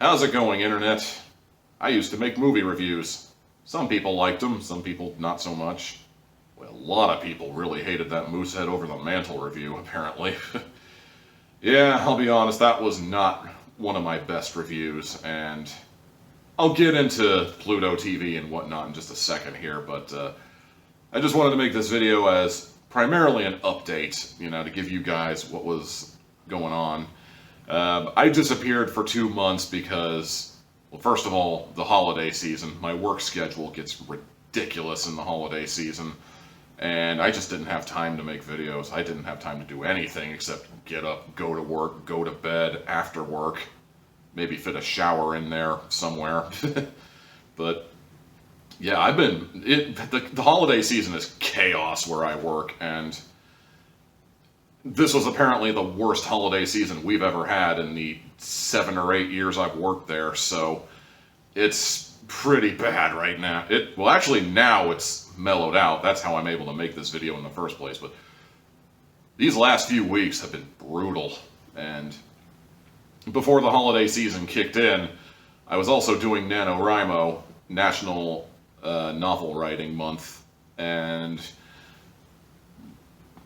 How's it going, Internet? I used to make movie reviews. Some people liked them, some people not so much. Well, a lot of people really hated that Moosehead Over the Mantle review, apparently. Yeah, I'll be honest, that was not one of my best reviews, and I'll get into Pluto TV and whatnot in just a second here, but I just wanted to make this video as primarily an update, to give you guys what was going on. I disappeared for 2 months because, well, first of all, the holiday season. My work schedule gets ridiculous in the holiday season, and I just didn't have time to make videos. I didn't have time to do anything except get up, go to work, go to bed after work, maybe fit a shower in there somewhere. But yeah, the holiday season is chaos where I work, and this was apparently the worst holiday season we've ever had in the 7 or 8 years I've worked there, so it's pretty bad right now. Well, actually, now it's mellowed out. That's how I'm able to make this video in the first place, but these last few weeks have been brutal, and before the holiday season kicked in, I was also doing NaNoWriMo, National Novel Writing Month, and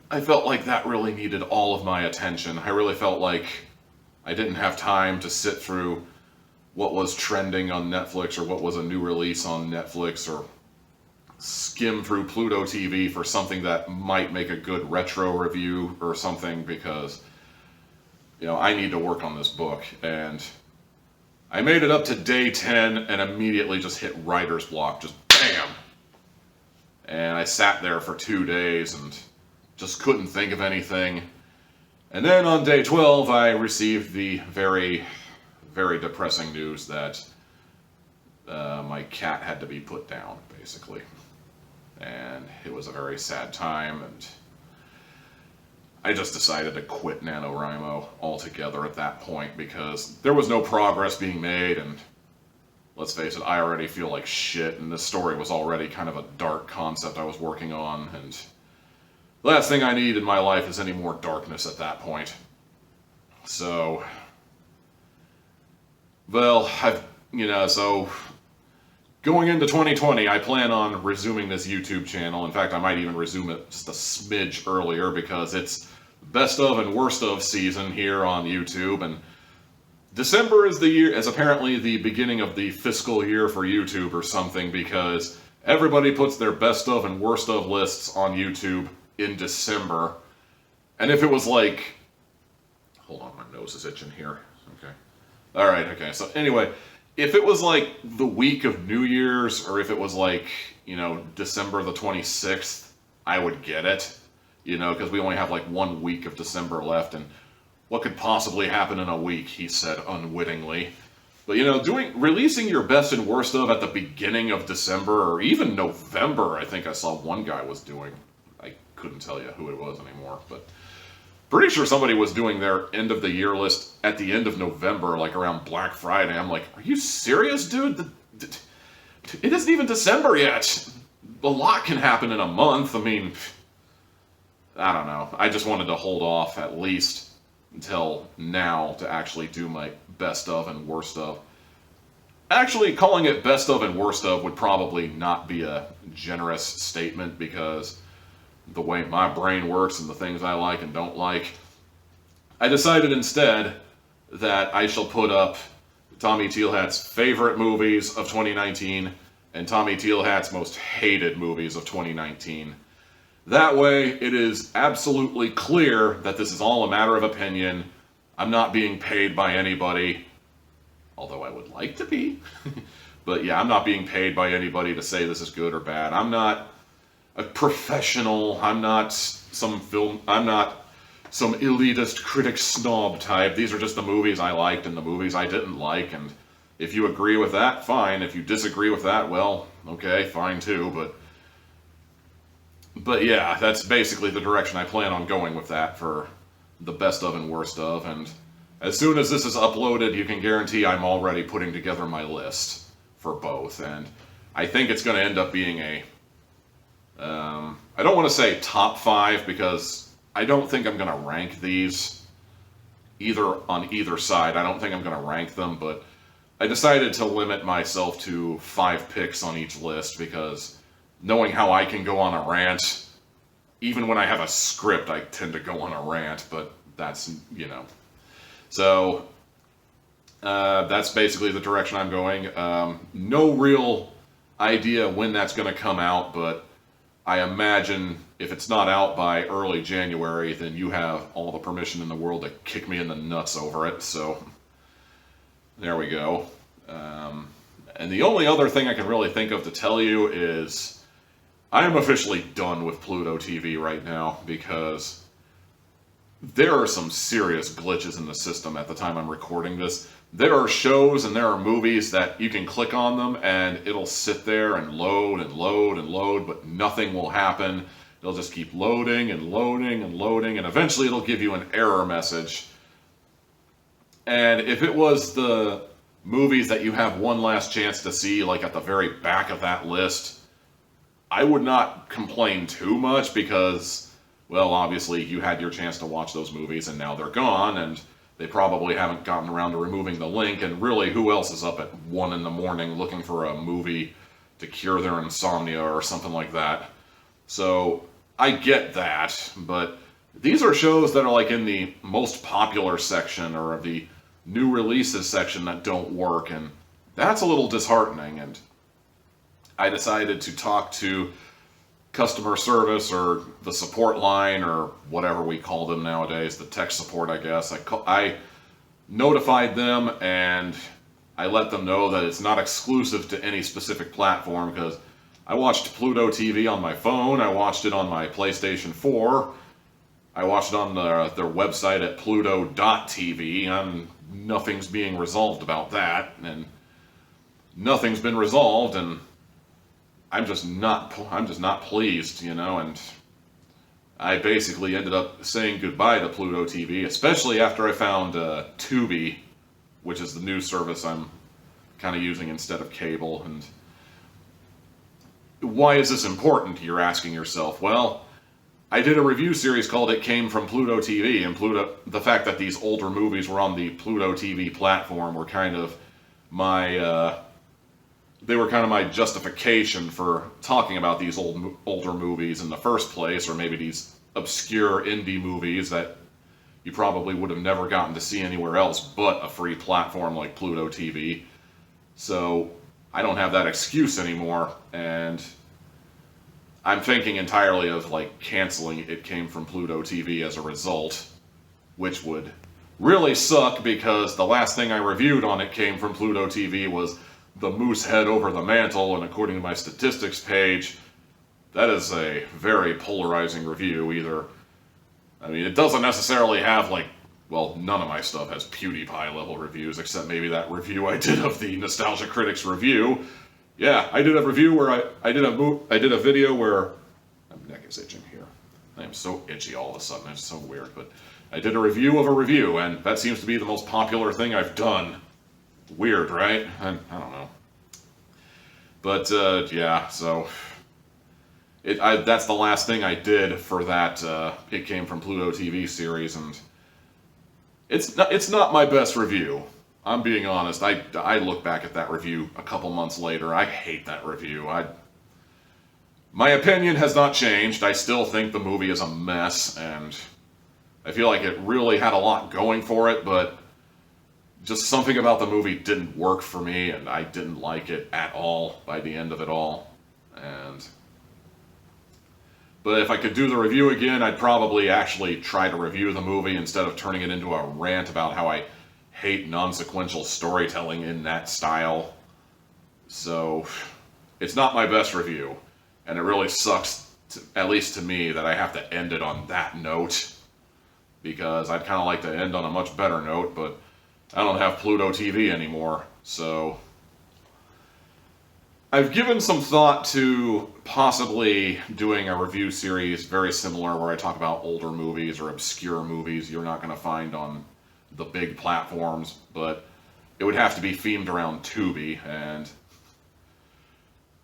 I felt like that really needed all of my attention. I really felt like I didn't have time to sit through what was trending on Netflix or what was a new release on Netflix, or skim through Pluto TV for something that might make a good retro review or something, because I need to work on this book. And I made it up to day 10 and immediately just hit writer's block, just BAM! And I sat there for 2 days and just couldn't think of anything. And then on day 12, I received the very, very depressing news that my cat had to be put down, basically. And it was a very sad time, and I just decided to quit NaNoWriMo altogether at that point, because there was no progress being made, and let's face it, I already feel like shit, and this story was already kind of a dark concept I was working on, and the last thing I need in my life is any more darkness at that point. So, well, so going into 2020, I plan on resuming this YouTube channel. In fact, I might even resume it just a smidge earlier, because it's best of and worst of season here on YouTube, and December is apparently the beginning of the fiscal year for YouTube or something, because everybody puts their best of and worst of lists on YouTube in December. And if it was like, hold on, my nose is itching here. Okay. All right. Okay. So anyway, if it was like the week of New Year's, or if it was like, December the 26th, I would get it, because we only have like 1 week of December left, and what could possibly happen in a week, he said unwittingly. But releasing your best and worst of at the beginning of December, or even November, I think I saw one guy was doing. I couldn't tell you who it was anymore, but pretty sure somebody was doing their end of the year list at the end of November, like around Black Friday. I'm like, are you serious, dude? It isn't even December yet. A lot can happen in a month. I mean, I don't know. I just wanted to hold off at least until now to actually do my best of and worst of. Actually, calling it best of and worst of would probably not be a generous statement, because the way my brain works and the things I like and don't like, I decided instead that I shall put up Tommy Tealhat's favorite movies of 2019 and Tommy Tealhat's most hated movies of 2019. That way, it is absolutely clear that this is all a matter of opinion. I'm not being paid by anybody, although I would like to be. But yeah, I'm not being paid by anybody to say this is good or bad. I'm not a professional. I'm not some elitist critic snob type. These are just the movies I liked and the movies I didn't like, and if you agree with that, fine. If you disagree with that, well, okay, fine too. But yeah, that's basically the direction I plan on going with that for the best of and worst of. And as soon as this is uploaded, you can guarantee I'm already putting together my list for both. And I think it's going to end up being I don't want to say top 5, because I don't think I'm going to rank these on either side. I don't think I'm going to rank them, but I decided to limit myself to 5 picks on each list because knowing how I can go on a rant, even when I have a script, I tend to go on a rant, but that's, you know. So, that's basically the direction I'm going. No real idea when that's going to come out, but I imagine if it's not out by early January, then you have all the permission in the world to kick me in the nuts over it, so there we go. And the only other thing I can really think of to tell you is I am officially done with Pluto TV right now because there are some serious glitches in the system at the time I'm recording this. There are shows and there are movies that you can click on them and it'll sit there and load and load and load, but nothing will happen. It'll just keep loading and loading and loading, and eventually it'll give you an error message. And if it was the movies that you have one last chance to see, like at the very back of that list, I would not complain too much because, well, obviously you had your chance to watch those movies and now they're gone, and they probably haven't gotten around to removing the link, and really, who else is up at 1 in the morning looking for a movie to cure their insomnia or something like that? So, I get that, but these are shows that are like in the most popular section or the new releases section that don't work, and that's a little disheartening, and I decided to talk to customer service or the support line or whatever we call them nowadays, the tech support, I guess. I notified them and I let them know that it's not exclusive to any specific platform because I watched Pluto TV on my phone, I watched it on my PlayStation 4, I watched it on their website at pluto.tv, and nothing's being resolved about that, and nothing's been resolved, and I'm just not pleased, you know, and I basically ended up saying goodbye to Pluto TV, especially after I found Tubi, which is the new service I'm kind of using instead of cable. And why is this important, you're asking yourself? Well, I did a review series called It Came from Pluto TV, and the fact that these older movies were on the Pluto TV platform were kind of my justification for talking about these older movies in the first place, or maybe these obscure indie movies that you probably would have never gotten to see anywhere else but a free platform like Pluto TV. So I don't have that excuse anymore, and I'm thinking entirely of like canceling It Came from Pluto TV as a result, which would really suck because the last thing I reviewed on It Came from Pluto TV was The Moose Head Over the Mantle, and according to my statistics page, that is a very polarizing review. It doesn't necessarily have none of my stuff has PewDiePie level reviews, except maybe that review I did of the Nostalgia Critics review. Yeah, I did a review where I did a video where my neck is itching here. I am so itchy all of a sudden. It's so weird, but I did a review of a review, and that seems to be the most popular thing I've done. Weird, right? I don't know. But, yeah, so that's the last thing I did for that It Came from Pluto TV series, and it's not my best review. I'm being honest. I look back at that review a couple months later. I hate that review. My opinion has not changed. I still think the movie is a mess, and I feel like it really had a lot going for it, but just something about the movie didn't work for me, and I didn't like it at all by the end of it all. But if I could do the review again, I'd probably actually try to review the movie instead of turning it into a rant about how I hate non-sequential storytelling in that style. So, it's not my best review, and it really sucks, at least to me, that I have to end it on that note, because I'd kind of like to end on a much better note, but I don't have Pluto TV anymore, so I've given some thought to possibly doing a review series very similar where I talk about older movies or obscure movies you're not going to find on the big platforms, but it would have to be themed around Tubi, and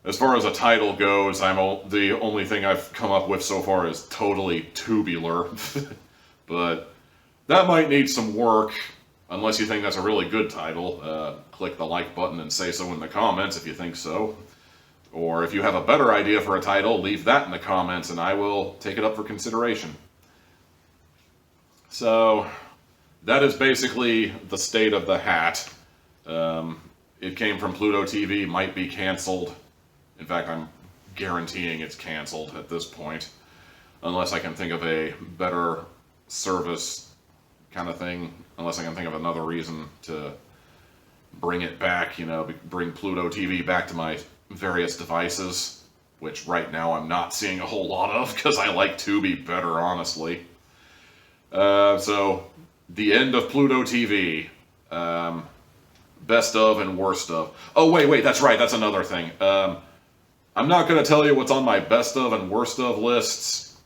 as far as a title goes, the only thing I've come up with so far is Totally Tubular, but that might need some work. Unless you think that's a really good title, click the like button and say so in the comments if you think so. Or if you have a better idea for a title, leave that in the comments and I will take it up for consideration. So, that is basically the state of the hat. It came from Pluto TV, might be canceled. In fact, I'm guaranteeing it's canceled at this point. Unless I can think of a better service kind of thing. Unless I can think of another reason to bring it back, you know, bring Pluto TV back to my various devices. Which right now I'm not seeing a whole lot of, because I like Tubi better, honestly. So, the end of Pluto TV. Best of and worst of. Oh, wait, that's right, that's another thing. I'm not going to tell you what's on my best of and worst of lists.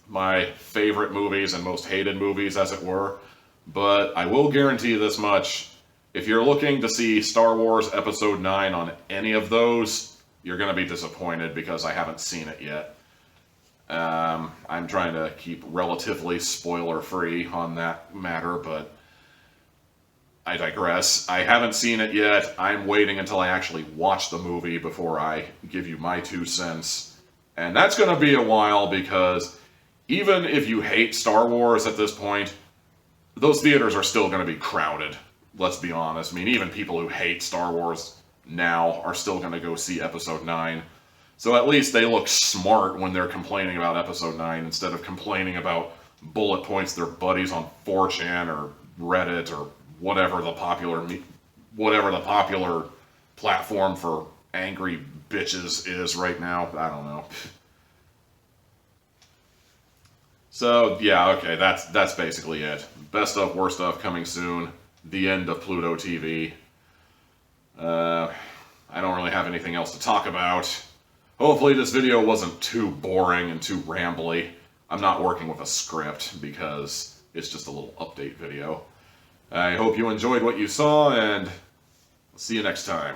My favorite movies and most hated movies, as it were. But I will guarantee this much. If you're looking to see Star Wars Episode 9 on any of those, you're going to be disappointed because I haven't seen it yet. I'm trying to keep relatively spoiler-free on that matter, but I digress. I haven't seen it yet. I'm waiting until I actually watch the movie before I give you my 2 cents. And that's going to be a while because even if you hate Star Wars at this point, those theaters are still going to be crowded. Let's be honest. I mean, even people who hate Star Wars now are still going to go see Episode 9. So at least they look smart when they're complaining about Episode 9 instead of complaining about bullet points their buddies on 4chan or Reddit or whatever the popular platform for angry bitches is right now. I don't know. So, yeah, okay, that's basically it. Best of, worst of coming soon. The end of Pluto TV. I don't really have anything else to talk about. Hopefully this video wasn't too boring and too rambly. I'm not working with a script because it's just a little update video. I hope you enjoyed what you saw, and see you next time.